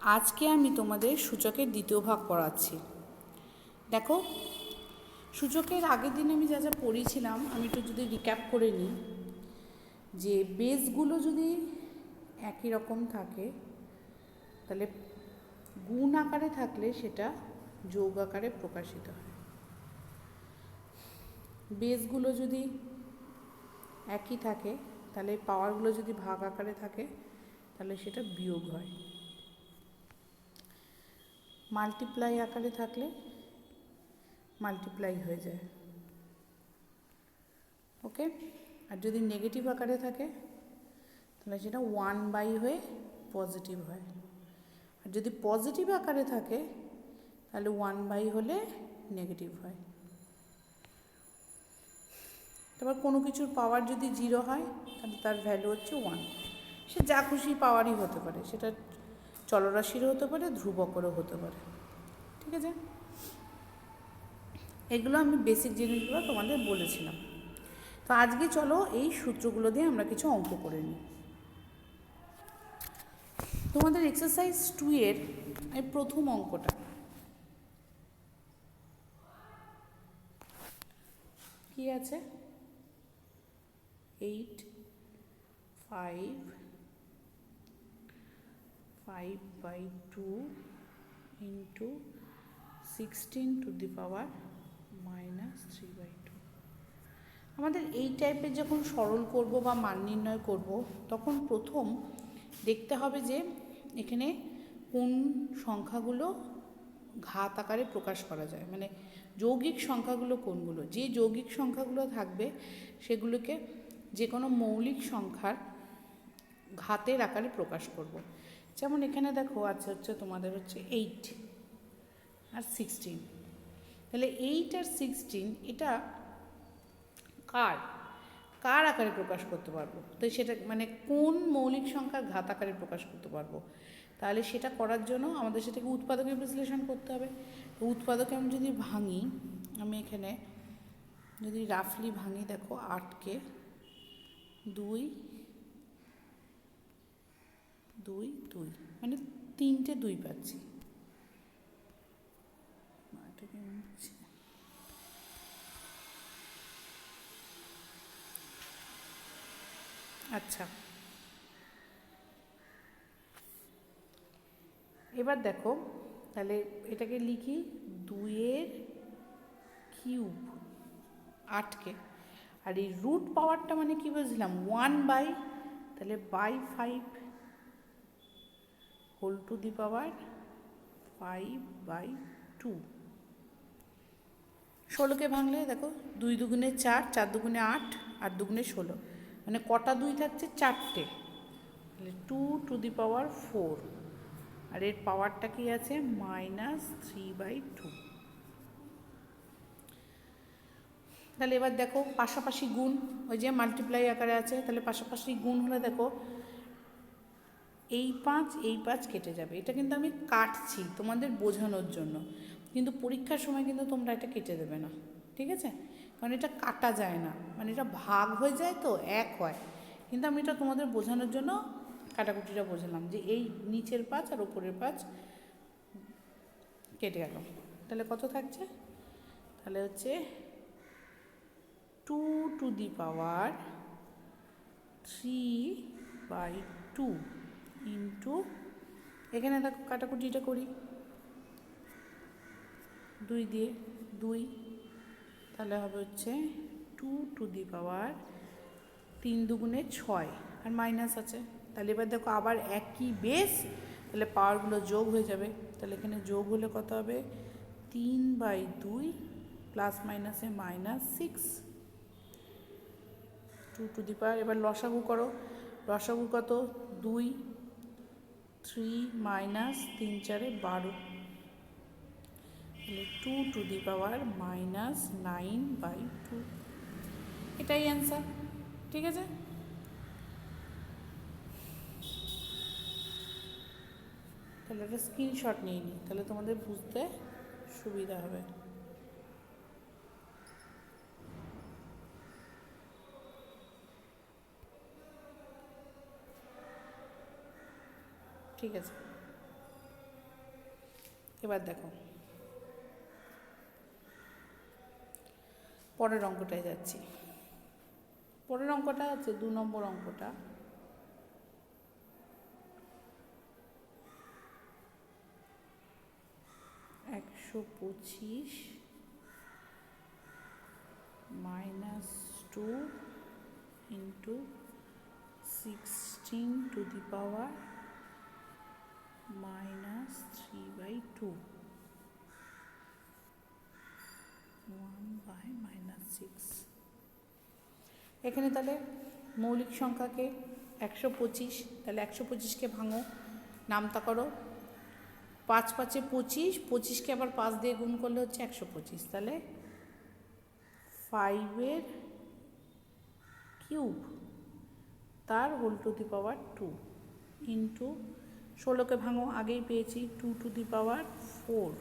আজকে আমি তোমাদের সূচকের দ্বিতীয় ভাগ পড়াচ্ছি। দেখো, সূচকের আগের দিন আমি যা যা পড়িয়েছিলাম আমি একটু যদি রিক্যাপ করে নিই, যে বেসগুলো যদি একই রকম থাকে তাহলে গুণ আকারে থাকলে সেটা যোগ আকারে প্রকাশিত হয়। বেসগুলো যদি একই থাকে তাহলে পাওয়ারগুলো যদি ভাগ আকারে থাকে তাহলে সেটা বিয়োগ হয়। মাল্টিপ্লাই আকারে থাকলে মাল্টিপ্লাই হয়ে যায়। ওকে, আর যদি নেগেটিভ আকারে থাকে তাহলে সেটা 1/, হয়ে পজিটিভ হয়। আর যদি পজিটিভ আকারে থাকে তাহলে 1/, হলে নেগেটিভ হয়। তারপর কোনো কিছুর পাওয়ার যদি 0 হয় তাহলে তার ভ্যালু হচ্ছে 1। সে যা খুশি পাওয়ারই হতে পারে, সেটা চলরাশিরও হতে পারে, ধ্রুবকেরও হতে পারে। ঠিক আছে, এগুলো আমি বেসিক জিনিসগুলো তোমাদের বলেছিলাম। তো আজকে চলো এই সূত্রগুলো দিয়ে আমরা কিছু অঙ্ক করে নিই। তোমাদের এক্সারসাইজ 2 এর এই প্রথম অঙ্কটা কি আছে? 8, 5, 5/2 into 16 to the power -3/2। আমাদের এই টাইপের যখন সরল করব বা মান নির্ণয় করব তখন প্রথম দেখতে হবে যে এখানে কোন সংখ্যাগুলো ঘাত আকারে প্রকাশ করা যায়, মানে যৌগিক সংখ্যাগুলো কোনগুলো। যে যৌগিক সংখ্যাগুলো থাকবে সেগুলোকে যে কোনো মৌলিক সংখ্যার ঘাতের আকারে প্রকাশ করব। যেমন এখানে দেখো হচ্ছে তোমাদের হচ্ছে 8 আর 16। তাহলে 8 আর 16 এটা কার আকারে প্রকাশ করতে পারবো? তো সেটা মানে কোন মৌলিক সংখ্যার ঘাত আকারে প্রকাশ করতে পারবো? তাহলে সেটা করার জন্য আমাদের সেটাকে উৎপাদকের বিশ্লেষণ করতে হবে। তো উৎপাদকে আমি যদি ভাঙি, আমি এখানে যদি রাফলি ভাঙি, দেখো 8কে 2, 2, 2, মানে 3টে 2 পাচ্ছি। আচ্ছা, এবার দেখো তাহলে এটাকে লিখি 2-এর কিউব 8কে, আর এই রুট পাওয়ারটা মানে কি বুঝলাম? 1/, তাহলে /5 হোল টু দি পাওয়ার 5/2। 16কে ভাঙলে দেখো 2 দুগুণে 4, 4 দুগুণে 8, 8 দুগুণে 16, মানে কটা 2 থাকছে? 4টে। তাহলে 2 টু দি পাওয়ার 4, আর এর পাওয়ারটা কি আছে? -3/2। তাহলে এবার দেখো পাশাপাশি গুণ, ওই যে মাল্টিপ্লাই আকারে আছে, তাহলে পাশাপাশি গুণ হলে দেখো এই 5 কেটে যাবে। এটা কিন্তু আমি কাটছি তোমাদের বোঝানোর জন্য, কিন্তু পরীক্ষার সময় কিন্তু তোমরা এটা কেটে দেবে না, ঠিক আছে? কারণ এটা কাটা যায় না, মানে এটা ভাগ হয়ে যায় তো এক হয়, কিন্তু আমি এটা তোমাদের বোঝানোর জন্য কাটাকুটিটা বোঝালাম যে এই নিচের 5 আর ওপরের 5 কেটে গেল। তাহলে কত থাকছে? তাহলে হচ্ছে 2 টু দি পাওয়ার 3/2 ইন্টু, এখানে দেখো কাটাকুটিটা করি 2 দিয়ে 2, তাহলে হবে হচ্ছে 2 টু দি পাওয়ার 3 দুগুণে 6, আর মাইনাস আছে। তাহলে এবার দেখো আবার একই বেস, তাহলে পাওয়ারগুলো যোগ হয়ে যাবে। তাহলে এখানে যোগ হলে কত হবে? 3/2 প্লাস মাইনাসে -6, 2 টু দি পাওয়ার। এবার লসাগু করো, লসাগু কত? 2, 3 মাইনাস 3 4 12, তাহলে 2 টু দি পাওয়ার -9/2। এটাই অ্যান্সার, ঠিক আছে? তাহলে একটা স্ক্রিনশট নিয়ে নিই, তাহলে তোমাদের বুঝতে সুবিধা হবে। ঠিক আছে। এবার দেখো পরের অঙ্কটায় যাচ্ছি। পরের অঙ্কটা হচ্ছে 2 নম্বর অঙ্কটা। -125 - 2 into 16 to the power -3/2 1/-6। এখানে তাহলে মৌলিক সংখ্যাকে 125, তাহলে 125কে ভাঙো, নামতা করো, 5 5 25, 25কে আবার 5 দিয়ে গুণ করলে হচ্ছে 125। তাহলে 5 কিউব তার whole to the power 2 into 16কে ভাঙো, আগেই পেয়েছি, 2 টু দি পাওয়ার 4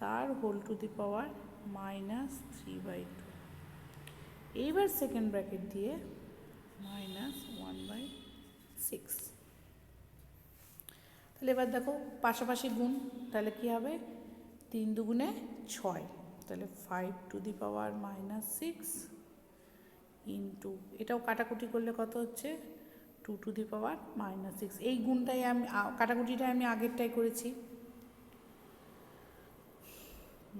তার হোল টু দি পাওয়ার -3/2। এইবার সেকেন্ড ব্র্যাকেট দিয়ে -1/6। তাহলে এবার দেখো পাশাপাশি গুণ, তাহলে কি হবে, 3 দুগুণে 6, তাহলে 5 টু দি পাওয়ার -6 ইন্টু, এটাও কাটাকুটি করলে কত হচ্ছে, 2 টু দি পাওয়ার -6। এই গুণটাই আমি কাটাকুটিটা আমি আগেরটাই করেছি,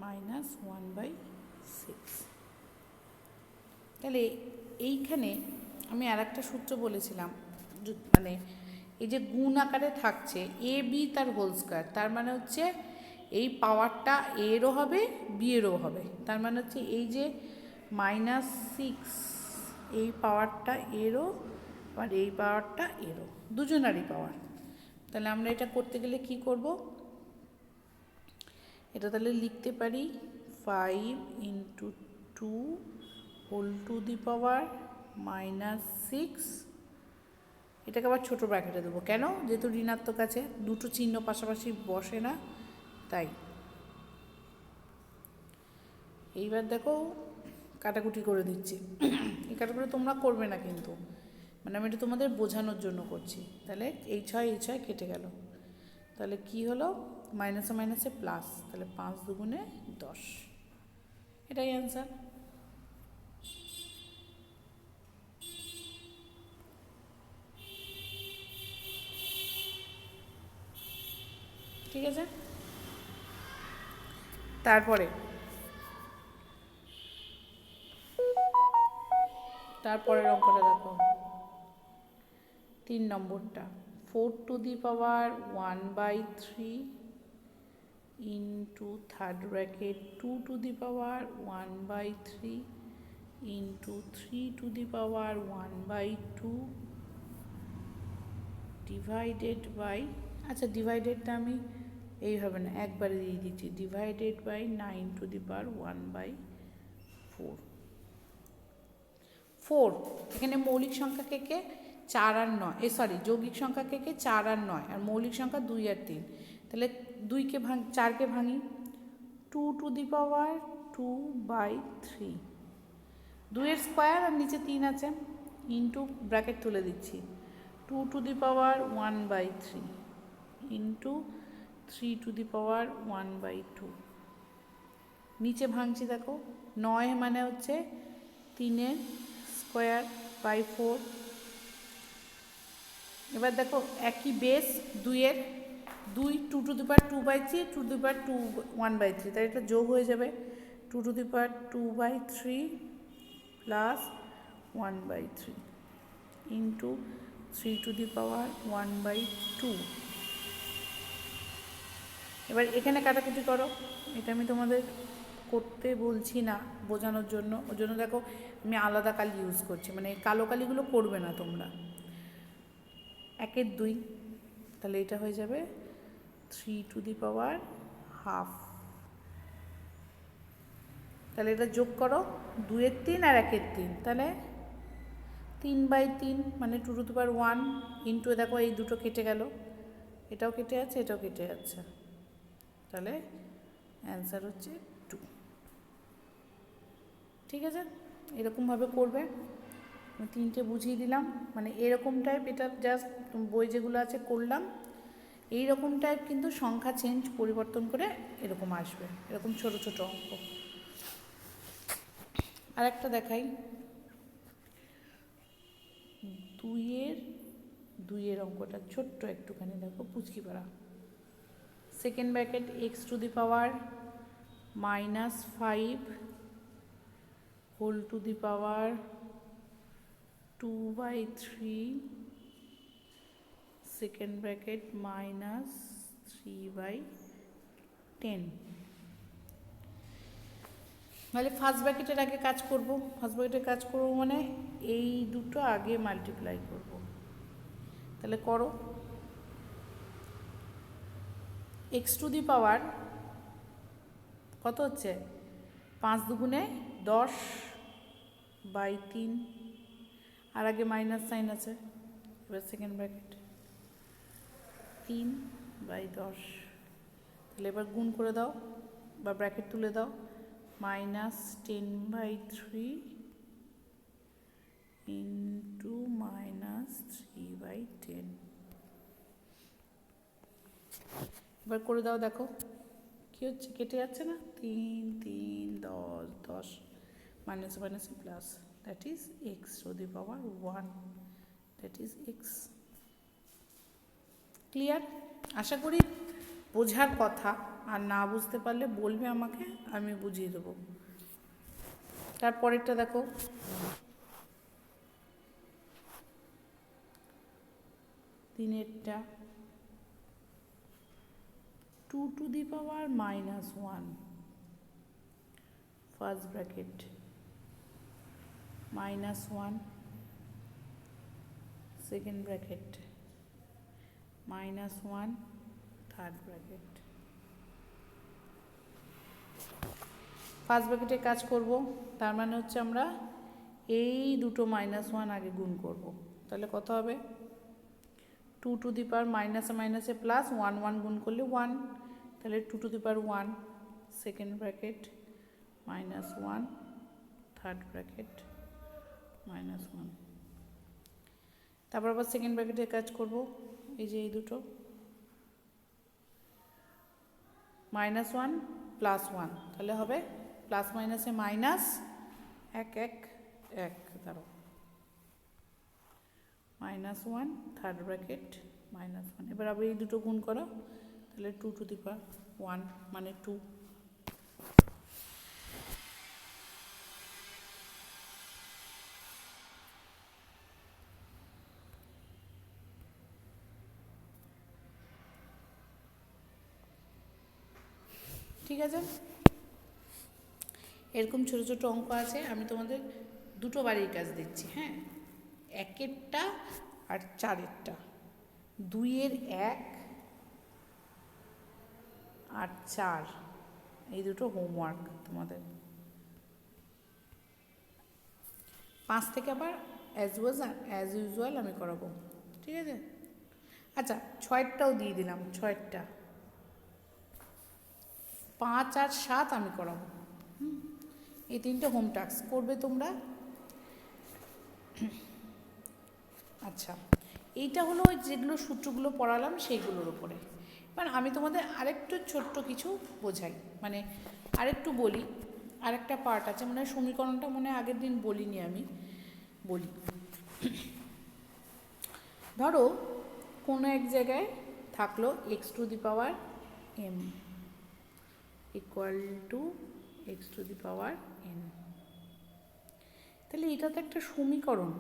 -1/6। তাহলে এইখানে আমি আর একটা সূত্র বলেছিলাম, মানে এই যে গুণ আকারে থাকছে এ বি তার হোল স্কয়ার, তার মানে হচ্ছে এই পাওয়ারটা এরও হবে বি এরও হবে, তার মানে হচ্ছে এই যে -6 এই পাওয়ারটা এরও আর এই পাওয়ারটা এরও, দুজনারই পাওয়ার। তাহলে আমরা এটা করতে গেলে কি করব, এটা তাহলে লিখতে পারি 5 ইন্টু 2 হোল টু দি পাওয়ার -6। এটাকে আবার ছোটো ব্র্যাকেটে দেবো, কেন, যেহেতু ঋণাত্মক আছে, দুটো চিহ্ন পাশাপাশি বসে না, তাই। এইবার দেখো কাটাকুটি করে দিচ্ছি, এই কাটাকুটি তোমরা করবে না কিন্তু, মানে আমি এটা তোমাদের বোঝানোর জন্য করছি। তাহলে এই 6 কেটে গেল, তাহলে কি হলো, মাইনাসে মাইনাসে প্লাস, তাহলে 5 দুগুণে 10, এটাই অ্যান্সার। ঠিক আছে, তারপরের অঙ্কটা দেখো, 3 নম্বরটা, 4 to the power 1/3 into third bracket 2 to the power 1/3 into 3 to the power 1/2 divided by, আচ্ছা ডিভাইডেডটা আমি এইভাবে না একবারে দিয়ে দিচ্ছি, divided by 9 to the power 1/4। এখানে মৌলিক সংখ্যা কে 4 আর 9, সরি যৌগিক সংখ্যা কে 4 আর 9, আর মৌলিক সংখ্যা 2 আর 3। তাহলে 4কে ভাঙি, 2 টু দি পাওয়ার 2/3, 2 এর স্কোয়ার আর নিচে 3 আছে, ইন্টু ব্র্যাকেট তুলে দিচ্ছি, 2 to the power 1/3 into 3 to the power 1/2। নিচে ভাঙছি, দেখো 9 মানে হচ্ছে 3 স্কোয়ার বাই 4। এবার দেখো একই বেস 2 এর, 2 2 to the power 2/3 2 to the power 2 1/3, তাই এটা যোগ হয়ে যাবে, 2 to the power 2/3 plus 1/3 into 3 to the power 1/2। এবার এখানে কাটাকুটি করো, এটা আমি তোমাদের করতে বলছি না, বোঝানোর জন্য, ওর জন্য দেখো আমি আলাদা কালি ইউজ করছি, মানে কালো কালিগুলো করবে না তোমরা। 1 2, তাহলে এটা হয়ে যাবে 3 টু দি পাওয়ার হাফ। তাহলে এটা যোগ করো, 2 এর 3 আর 1 এর 3, তাহলে 3/3 মানে 2 টু দি পাওয়ার 1 ইন্টু, দেখো এই দুটো কেটে গেল, এটাও কেটে যাচ্ছে এটাও কেটে যাচ্ছে, তাহলে অ্যান্সার হচ্ছে 2। ঠিক আছে, এরকমভাবে করবে, আমি 3টে বুঝিয়ে দিলাম, মানে এরকম টাইপ, এটা জাস্ট বই যেগুলো আছে করলাম, এই রকম টাইপ কিন্তু সংখ্যা পরিবর্তন করে এরকম আসবে, এরকম ছোট ছোট অঙ্ক। আর একটা দেখাই, দুইয়ের অঙ্কটা ছোট্ট একটুখানি দেখো, পুচকি পাড়া। Second bracket x⁻⁻5 whole to the power 2/3, second bracket -3/10। তাহলে ফার্স্ট ব্র্যাকেটের আগে কাজ করব, ফার্স্ট ব্র্যাকেটের কাজ করব মানে এই দুটো আগে মাল্টিপ্লাই করব। তাহলে করো, x⁻, কত হচ্ছে 5 দুগুণে 10/3, আর আগে মাইনাস সাইন আছে। এবার সেকেন্ড ব্র্যাকেট 3/10, তাহলে এবার গুণ করে দাও বা ব্র্যাকেট তুলে দাও, -10/3 ইন্টু -3/10। এবার করে দাও, দেখো কি হচ্ছে, কেটে যাচ্ছে না, 3 3 10 10, minus minus plus, that is x⁻1, that is x। Clear? আশা করি বোঝার কথা, আর না বুঝতে পারলে বলবে আমাকে, আমি বুঝিয়ে দেবো। তারপরেরটা দেখো, তিনেরটা 2⁻⁻1, first bracket -1, second bracket -1, third bracket. First ব্র্যাকেটে কাজ করব, তার মানে হচ্ছে আমরা এই দুটো -1 আগে গুণ করব। তাহলে কত হবে, 2⁻, মাইনাসে মাইনাসে প্লাস, 1 1 গুণ করলে 1, তাহলে 2⁻1, সেকেন্ড ব্র্যাকেট -1, থার্ড ব্র্যাকেট -1। তারপর আবার সেকেন্ড ব্র্যাকেটে কাজ করব, এই যে এই দুটো -1 +1, তাহলে হবে প্লাস মাইনাসে মাইনাস, 1 1 1, দাঁড়ো, -1, থার্ড ব্র্যাকেট -1। এবার আবার এই দুটো গুণ করো, তাহলে 2⁻1 মানে 2। ঠিক আছে, এরকম ছোট ছোট অঙ্ক আছে, আমি তোমাদের দুটো বাড়ির কাজ দিচ্ছি। হ্যাঁ, 1-এরটা আর 4-এরটা, 2-এর 1 আর 4, এই দুটো হোমওয়ার্ক তোমাদের। 5 থেকে আবার অ্যাজ ইউজুয়াল আমি করাবো, ঠিক আছে। আচ্ছা, 6-এরটাও দিয়ে দিলাম, 6-এরটা 5 আর 7 আমি করাবো। এই 3টে হোম টাস্ক করবে তোমরা। আচ্ছা, এইটা হলো যেগুলো সূত্রগুলো পড়ালাম সেইগুলোর উপরে। এবার আমি তোমাদের আরেকটু ছোট্ট কিছু বোঝাই, মানে আরেকটু বলি, আরেকটা পার্ট আছে, মানে সমীকরণটা মনে আগের দিন বলিনি, আমি বলি। ধরো কোনো এক জায়গায় থাকলো x⁻m = x⁻n। তাহলে এটা তো একটা সমীকরণ,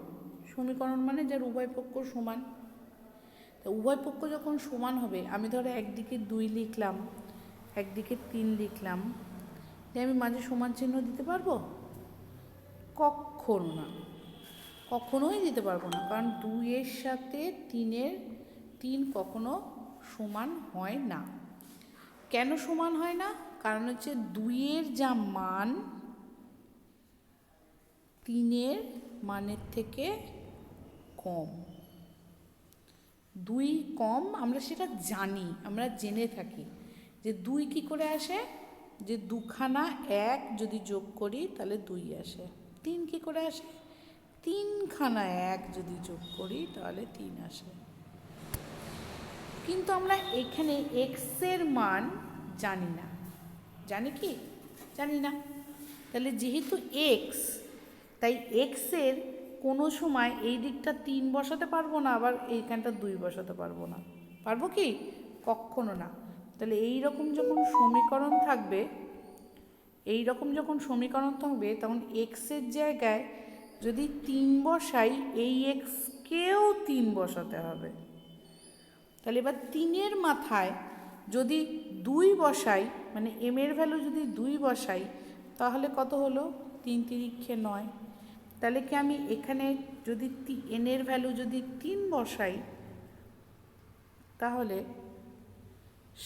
সমীকরণ মানে যার উভয় পক্ষ সমান। তো উভয় পক্ষ যখন সমান হবে, আমি ধরো একদিকে 2 লিখলাম, একদিকে 3 লিখলাম, যে আমি মাঝে সমান চিহ্ন দিতে পারবো? কখনো না, কখনোই দিতে পারবো না, কারণ 2-এর সাথে 3 কখনো সমান হয় না। কেন সমান হয় না? কারণ হচ্ছে 2-এর যা মান 3-এর মানের থেকে কম। 2 কম, আমরা সেটা জানি, আমরা জেনে থাকি যে 2 কী করে আসে, যে 2খানা 1 যদি যোগ করি তাহলে 2 আসে। 3 কী করে আসে, 3খানা 1 যদি যোগ করি তাহলে 3 আসে। কিন্তু আমরা এখানে এক্সের মান জানি না, জানি কি? জানি না। তাহলে যেহেতু এক্স, তাই এক্সের কোনো সময় এই দিকটা 3 বসাতে পারবো না, আবার এইখানটা 2 বসাতে পারবো না। পারবো কি? কখনো না। তাহলে এই রকম যখন সমীকরণ থাকবে, তখন এক্সের জায়গায় যদি 3 বসাই, এই এক্সকেও 3 বসাতে হবে। তাহলে এবার 3-এর মাথায় যদি 2 বসাই, মানে এম এর ভ্যালু যদি 2 বসাই, তাহলে কত হলো? 3 তিরিক্ষে 9। তাহলে কি আমি এখানে যদি এন এর ভ্যালু যদি 3 বসাই, তাহলে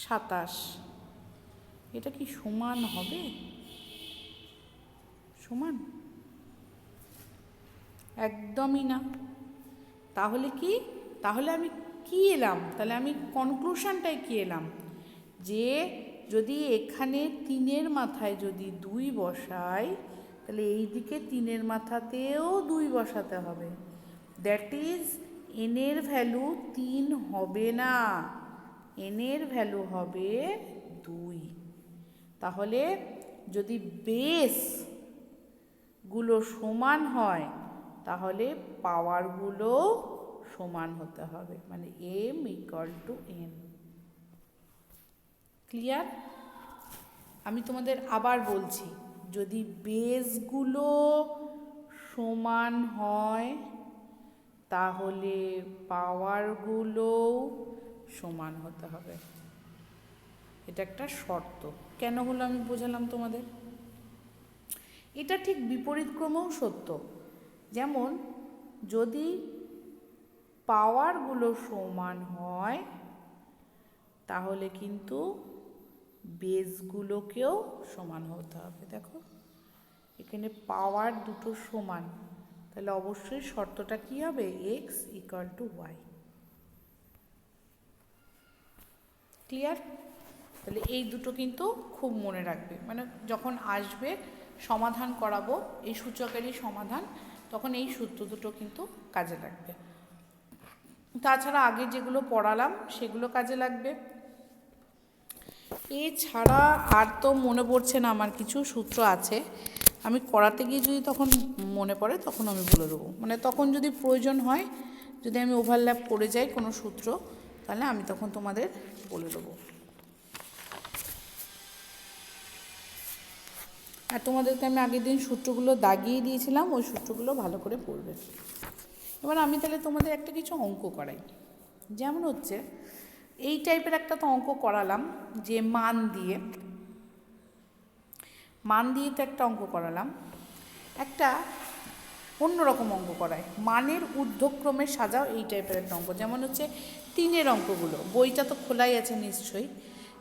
27। এটা কি সমান হবে? সমান একদমই না। তাহলে কি? তাহলে আমি কি এলাম? তাহলে আমি কনক্লুশনটাই কি এলাম? যে যদি এখানে 3-এর মাথায় যদি 2 বসাই, তাহলে এই দিকে 3-এর মাথাতেও 2 বসাতে হবে। দ্যাট ইজ এনের ভ্যালু 3 হবে না, এনের ভ্যালু হবে 2। তাহলে যদি বেসগুলো সমান হয়, তাহলে পাওয়ারগুলো সমান হতে হবে, মানে m = n। ক্লিয়ার? আমি তোমাদের আবার বলছি, যদি বেসগুলো সমান হয়, তাহলে পাওয়ারগুলোও সমান হতে হবে। এটা একটা শর্ত। কেন হলো আমি বোঝালাম তোমাদের। এটা ঠিক বিপরীত ক্রমেও সত্য। যেমন যদি পাওয়ারগুলো সমান হয়, তাহলে কিন্তু বেসগুলোকেও সমান হতে হবে। দেখো এখানে পাওয়ার দুটো সমান, তাহলে অবশ্যই শর্তটা কি হবে? x = y। ক্লিয়ার? তাহলে এই দুটো কিন্তু খুব মনে রাখবে, মানে যখন আসবে সমাধান করাবো এই সূচকেরই সমাধান, তখন এই সূত্র দুটো কিন্তু কাজে লাগবে। তাছাড়া আগে যেগুলো পড়ালাম সেগুলো কাজে লাগবে। এছাড়া আর তো মনে পড়ছে না আমার কিছু সূত্র আছে, আমি করাতে গিয়ে যদি তখন মনে পড়ে তখন আমি বলে দেবো, মানে তখন যদি প্রয়োজন হয়, যদি আমি ওভারল্যাপ করে যাই কোনো সূত্র, তাহলে আমি তখন তোমাদের বলে দেবো। আর তোমাদেরকে আমি আগের দিন সূত্রগুলো দাগিয়ে দিয়েছিলাম, ওই সূত্রগুলো ভালো করে পড়বে। এবার আমি তাহলে তোমাদের একটা কিছু অঙ্ক করাই। যেমন হচ্ছে এই টাইপের একটা তো অঙ্ক করালাম, যে মান দিয়ে তো একটা অঙ্ক করালাম। একটা অন্যরকম অঙ্ক করায়, মানের ঊর্ধ্বক্রমে সাজাও, এই টাইপের একটা অঙ্ক। যেমন হচ্ছে 3-এর অঙ্কগুলো, বইটা তো খোলাই আছে নিশ্চয়ই।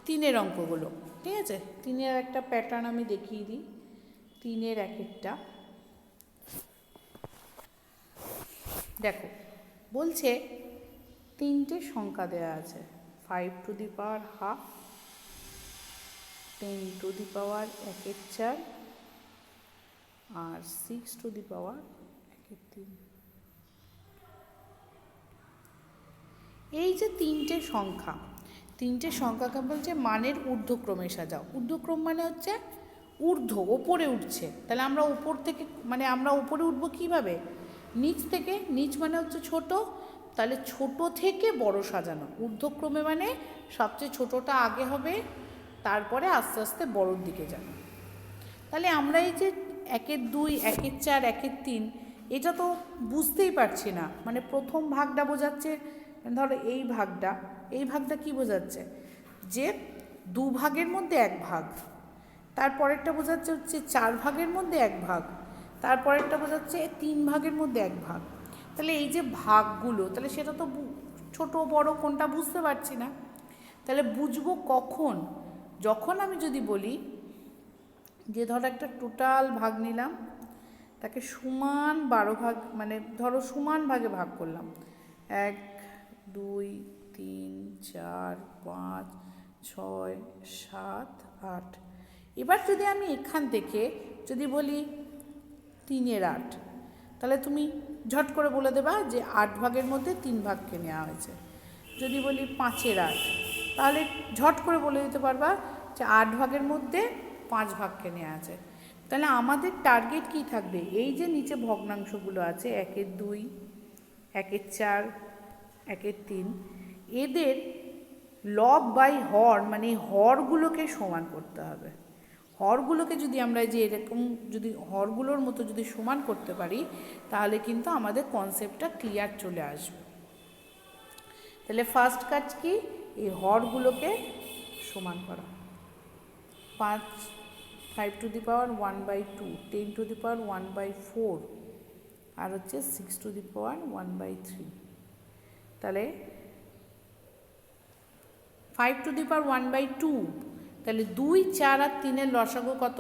3-এর অঙ্কগুলো, ঠিক আছে? 3-এর একটা প্যাটার্ন আমি দেখিয়ে দিই। 3-এর এক একটা দেখো, বলছে 3টে সংখ্যা দেয়া আছে, 5^12, 10^1 আর 6^1। এই যে 3টে সংখ্যাকে বলছে মানের ঊর্ধ্বক্রমে সাজাও। ঊর্ধ্বক্রম মানে হচ্ছে ঊর্ধ্ব, ওপরে উঠছে। তাহলে আমরা ওপর থেকে, মানে আমরা ওপরে উঠবো কীভাবে? নিচ থেকে। নিচ মানে হচ্ছে ছোট, তাহলে ছোট থেকে বড় সাজানো। ঊর্ধ্বক্রমে মানে সবচেয়ে ছোটটা আগে হবে, তারপরে আস্তে আস্তে বড়োর দিকে যাবে। তাহলে আমরা এই যে 1-2, 1-4, 1-3, এটা তো বুঝতেই পারছি না। মানে প্রথম ভাগটা বোঝাচ্ছে, ধরো এই ভাগটা কি বোঝাচ্ছে? যে 2 ভাগের মধ্যে 1 ভাগ। তারপরেরটা বোঝাচ্ছে হচ্ছে 4 ভাগের মধ্যে 1 ভাগ। তারপরেরটা বোঝাচ্ছে 3 ভাগের মধ্যে 1 ভাগ। তাহলে এই যে ভাগগুলো, তাহলে সেটা তো ছোট বড় কোনটা বুঝতে পারছি না। তাহলে বুঝবো কখন? যখন আমি যদি বলি যে ধরো একটা টোটাল ভাগ নিলাম, তাকে সমান 12 ভাগ, মানে ধরো সমান ভাগে ভাগ করলাম, 1, 2, 3, 4, 5, 6, 7, 8। এবার যদি আমি এখান থেকে যদি বলি 3-এর 8, তাহলে তুমি ঝট করে বলে দেবা যে 8 ভাগের মধ্যে 3 ভাগকে নেওয়া হয়েছে। যদি বলি 5-এর 8, তাহলে ঝট করে বলে দিতে পারবা যে 8 ভাগের মধ্যে 5 ভাগকে নেওয়া আছে। তাহলে আমাদের টার্গেট কি থাকবে, এই যে নিচে ভগ্নাংশগুলো আছে 1-এর 2, 1-এর 4, 1-এর 3, এদের লব বাই হর, মানে হরগুলোকে সমান করতে হবে। হরগুলোকে যদি আমরা যে এরকম যদি হরগুলোর মতো যদি সমান করতে পারি, তাহলে কিন্তু আমাদের কনসেপ্টটা ক্লিয়ার চলে আসবে। তাহলে ফার্স্ট কাজ কি, এই হরগুলোকে সমান করা। 5 to the power 1/2, 10 two the power 1/4, আর হচ্ছে 6 টু দি পাওয়ার 1/3। তাহলে 5 টু দি পাওয়ার 1/2, তাহলে 2, 4 আর 3-এর লসাগু কত?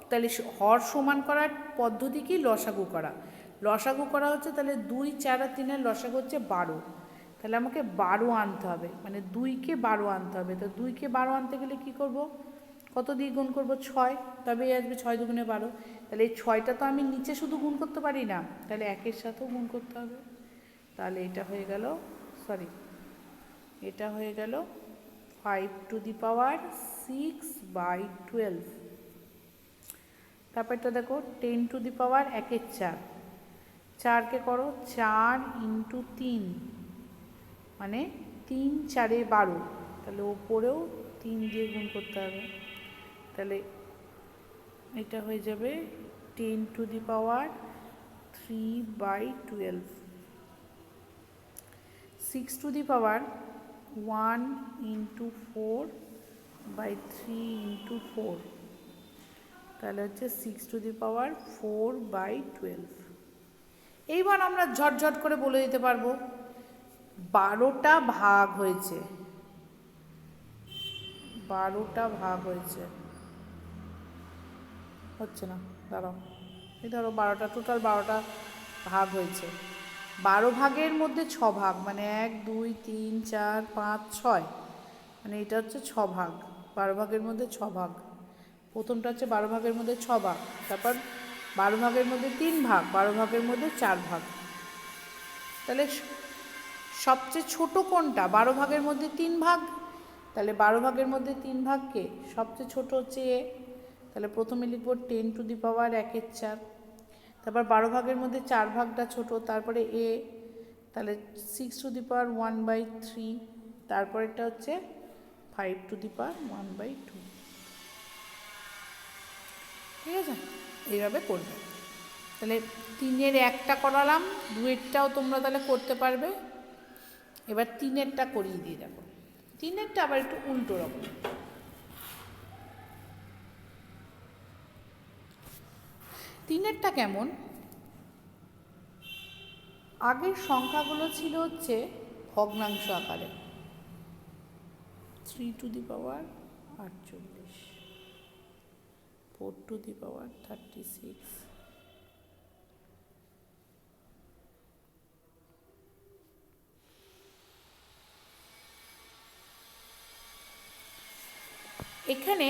তাহলে হর সমান করার পদ্ধতি কি, লসাগু করা। লসাগু করা হচ্ছে, তাহলে 2, 4 আর 3-এর লসাগু হচ্ছে 12, তাহলে আমাকে 12 আনতে হবে, মানে 2-কে 12 আনতে হবে। তো 2-কে 12 আনতে গেলে কি করব, কত দিয়ে গুণ করব? 6, তবেই আসবে 6 দুগুণে 12। তাহলে এই 6টা তো আমি নিচে শুধু গুণ করতে পারি না, তাহলে 1-এর সাথেও গুণ করতে হবে। তাহলে এটা হয়ে গেল, এটা হয়ে গেল 5 টু দি পাওয়ার 6/12। তারপরটা দেখো 10 টু দি পাওয়ার 1-এর 4, 4কে করো 4 × 3, মানে 3, 4-এ 12, তাহলে ওপরেও 3 দিয়ে গুণ করতে হবে। তাহলে এটা হয়ে যাবে 10 two the power 3/12। 6 two the পাওয়ার 1 × 4/3 × 4, তাহলে হচ্ছে 6 টু দি পাওয়ার 4/12। এইবার আমরা ঝটঝট করে বলে দিতে পারবো 12টা ভাগ হয়েছে, 12টা ভাগ হয়েছে, হচ্ছে না, দাঁড়াও, এই ধরো 12টা, টোটাল 12টা ভাগ হয়েছে। 12 ভাগের মধ্যে 6 ভাগ, মানে 1, 2, 3, 4, 5, 6, মানে এটা হচ্ছে 6 ভাগ। 12 ভাগের মধ্যে 6 ভাগ, প্রথমটা হচ্ছে 12 ভাগের মধ্যে 6 ভাগ, তারপর 12 ভাগের মধ্যে 3 ভাগ, 12 ভাগের মধ্যে 4 ভাগ। তাহলে সবচেয়ে ছোট কোনটা? 12 ভাগের মধ্যে 3 ভাগ, তাহলে 12 ভাগের মধ্যে 3 ভাগকে সবচেয়ে ছোট হচ্ছে এ, তাহলে প্রথমে লিখব 10 টু দি পাওয়ার 1-এর 4, তারপর 12 ভাগের মধ্যে 4 ভাগটা ছোট, তারপরে এ, তাহলে 6 টু দি পাওয়ার 1/3, তারপরেরটা হচ্ছে 5 টু দি পাওয়ার 1/2। ঠিক আছে, এইভাবে করবে। তাহলে 3-এর 1টা করালাম, 2-এরটাও তোমরা তাহলে করতে পারবে। এবার 3-এরটা করিয়ে দিয়ে দেখো। 3-এরটা আবার একটু উল্টো রকম। 3-এরটা কেমন, আগের সংখ্যাগুলো ছিল হচ্ছে ভগ্নাংশ আকারে, 3 to the power 48, 4 to the পাওয়ার 36, এখানে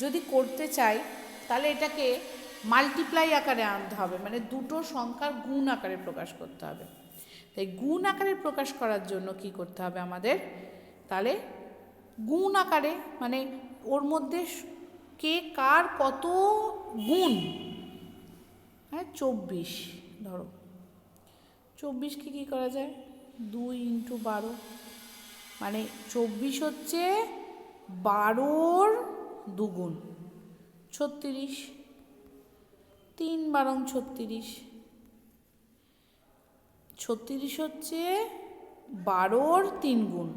যদি করতে চাই তাহলে এটাকে মাল্টিপ্লাই আকারে আনতে হবে, মানে দুটো সংখ্যার গুণ আকারে প্রকাশ করতে হবে। তাই গুণ আকারে প্রকাশ করার জন্য কি করতে হবে আমাদের, তাহলে গুণ আকারে, মানে ওর মধ্যে কে কার কত গুণ, হ্যাঁ 24, ধরো 24কে কী করা যায়, 2 × 12, মানে 24 হচ্ছে 12-র দুগুণ, 36, 3 × 12 = 36, 36 হচ্ছে 12-র 3 গুণ।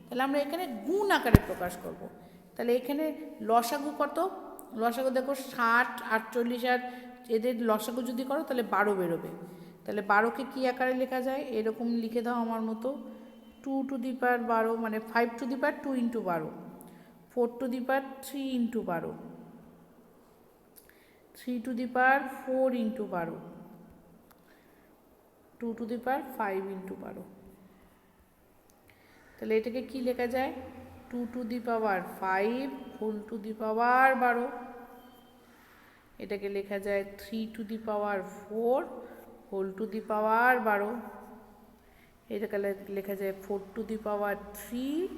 তাহলে আমরা এখানে গুণ আকারে প্রকাশ করব। তাহলে এখানে লসাগু কত, লসাগু দেখো 60, 48 আর এদের লসাগু যদি করো তাহলে 12 বেরোবে। তাহলে 12কে কী আকারে লেখা যায়, এরকম লিখে দাও আমার মতো, 2 টু দি পাওয়ার 12, মানে 5 to the power 2 × 12, 4 to the power 3 × 12, 3 to the power 4 × 12, 2 to the power 5 × 12। তাহলে এটাকে কি লেখা যায়, 2 to the power 5 whole to the power 12, এটাকে লেখা যায় 3 to the power 4 whole to the power 12, এটাকে লেখা যায় 4 to the power 3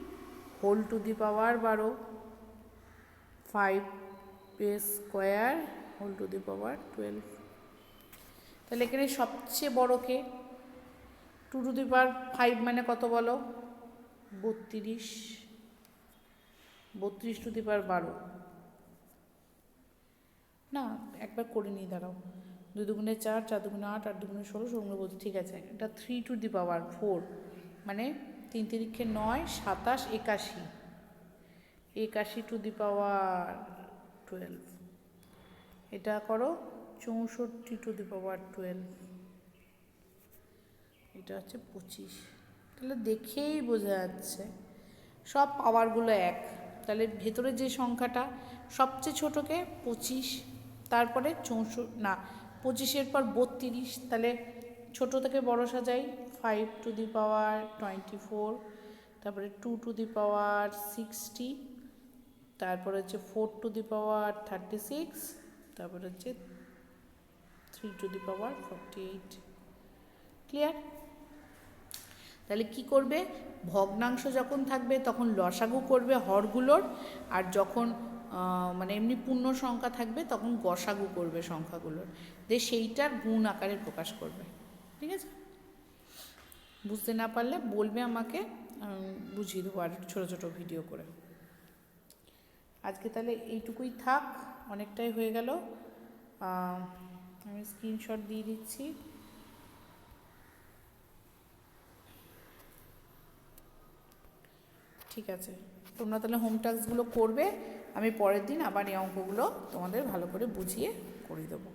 whole to the power 12, 5 square whole to the power 12। তাহলে এখানে সবচেয়ে বড় কে? 2 টু দি পাওয়ার 5 মানে কত বলো? 32, 32 টু দি পাওয়ার 12 না, একবার করে নিয়ে দাঁড়াও। 2 দুগুণে 4, 4 দুগুণে 8, 8 দুগুণে 16, 16 দুগুণে 32, ঠিক আছে। এটা 3 টু দি পাওয়ার 4 মানে 3 তিরিক্ষে 9, 27, 81, 81 টু দি পাওয়ার 12। এটা করো 64 টু দি পাওয়ার 12, এটা হচ্ছে 25। তাহলে দেখেই বোঝা যাচ্ছে সব পাওয়ারগুলো এক। তাহলে ভেতরে যে সংখ্যাটা সবচেয়ে ছোটোকে 25, তারপরে 64 না 25-এর পর 32, তাহলে ছোট থেকে বড় সাজাই 5 টু দি পাওয়ার 24, তারপরে 2 টু দি পাওয়ার 60, তারপরে হচ্ছে 4 টু দি পাওয়ার 36, তারপরে হচ্ছে 3 টু দি পাওয়ার 48। ক্লিয়ার? তাহলে কি করবে? ভগ্নাংশ যখন থাকবে তখন লসাগু করবে হরগুলোর, আর যখন মানে এমনি পূর্ণ সংখ্যা থাকবে তখন গসাগু করবে সংখ্যাগুলোর, দিয়ে সেইটার গুণ আকারে প্রকাশ করবে। ঠিক আছে? বুঝতে না পারলে বলবে আমাকে, বুঝিয়ে দেবো আর ছোটো ছোটো ভিডিও করে। আজকে তাহলে এইটুকুই থাক, অনেকটাই হয়ে গেল। আমি স্ক্রিনশট দিয়ে দিচ্ছি। ঠিক আছে, তোমরা তাহলে হোম টাস্কগুলো করবে, আমি পরের দিন আবার এই অঙ্কগুলো তোমাদের ভালো করে বুঝিয়ে করে দেবো।